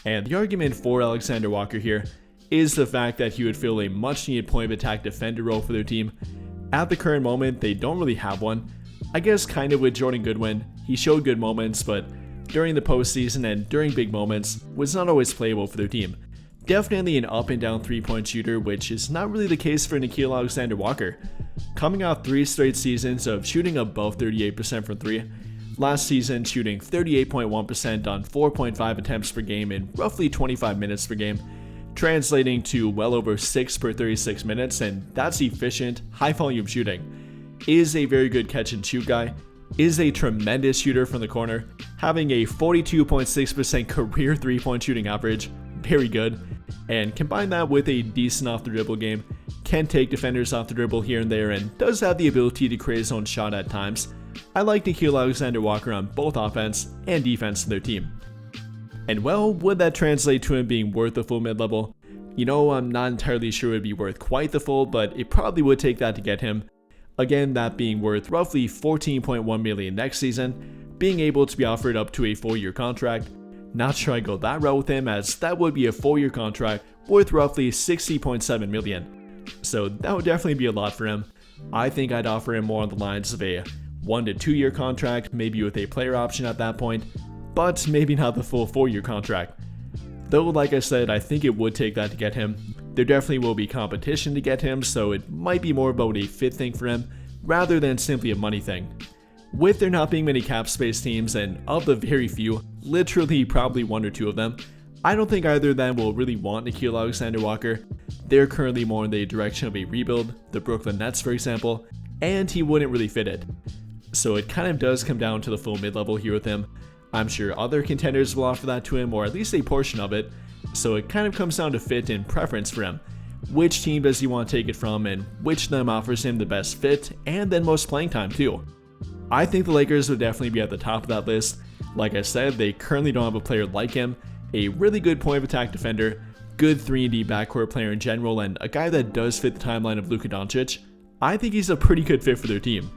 And the argument for Alexander Walker here is the fact that he would fill a much needed point of attack defender role for their team. At the current moment, they don't really have one. I guess kind of with Jordan Goodwin, he showed good moments, but during the postseason and during big moments was not always playable for their team. Definitely an up and down 3-point shooter, which is not really the case for Nickeil Alexander Walker. Coming off 3 straight seasons of shooting above 38% from 3, last season shooting 38.1% on 4.5 attempts per game in roughly 25 minutes per game, translating to well over 6 per 36 minutes, and that's efficient, high volume shooting. Is a very good catch and shoot guy, is a tremendous shooter from the corner, having a 42.6% career 3-point shooting average, very good, and combine that with a decent off the dribble game, can take defenders off the dribble here and there, and does have the ability to create his own shot at times. I like Nickeil Alexander Walker on both offense and defense for their team. And well, would that translate to him being worth the full mid-level? You know, I'm not entirely sure it would be worth quite the full, but it probably would take that to get him. Again, that being worth roughly $14.1 million next season, being able to be offered up to a 4-year contract. Not sure I go that route with him, as that would be a 4-year contract worth roughly $60.7 million. So that would definitely be a lot for him. I think I'd offer him more on the lines of a 1 to 2 year contract, maybe with a player option at that point, but maybe not the full 4-year contract. Though, like I said, I think it would take that to get him. There definitely will be competition to get him, so it might be more about a fit thing for him, rather than simply a money thing. With there not being many cap space teams, and of the very few, literally probably 1 or 2 of them, I don't think either of them will really want Nickeil Alexander Walker. They're currently more in the direction of a rebuild, the Brooklyn Nets for example, and he wouldn't really fit it. So it kind of does come down to the full mid-level here with him. I'm sure other contenders will offer that to him, or at least a portion of it, so it kind of comes down to fit and preference for him. Which team does he want to take it from, and which of them offers him the best fit, and then most playing time too. I think the Lakers would definitely be at the top of that list. Like I said, they currently don't have a player like him, a really good point of attack defender, good 3-and-D backcourt player in general, and a guy that does fit the timeline of Luka Doncic. I think he's a pretty good fit for their team.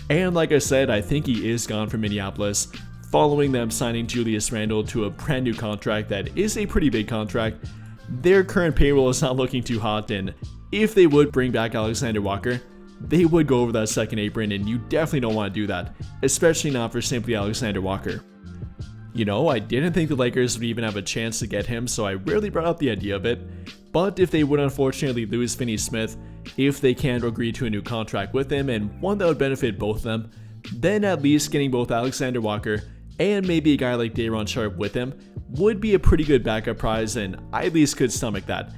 And like I said, I think he is gone from Minneapolis, following them signing Julius Randle to a brand new contract that is a pretty big contract. Their current payroll is not looking too hot, and if they would bring back Alexander Walker, they would go over that second apron, and you definitely don't want to do that, especially not for simply Alexander Walker. You know, I didn't think the Lakers would even have a chance to get him, so I rarely brought up the idea of it. But if they would unfortunately lose Finney-Smith, if they can't agree to a new contract with him, and one that would benefit both of them, then at least getting both Alexander Walker and maybe a guy like Day'Ron Sharpe with him would be a pretty good backup prize, and I at least could stomach that.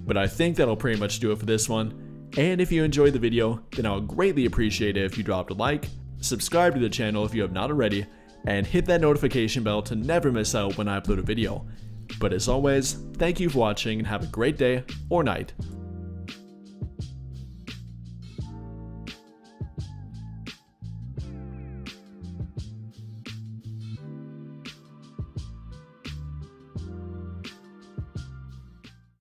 But I think that'll pretty much do it for this one. And if you enjoyed the video, then I would greatly appreciate it if you dropped a like, subscribe to the channel if you have not already, and hit that notification bell to never miss out when I upload a video. But as always, thank you for watching and have a great day or night.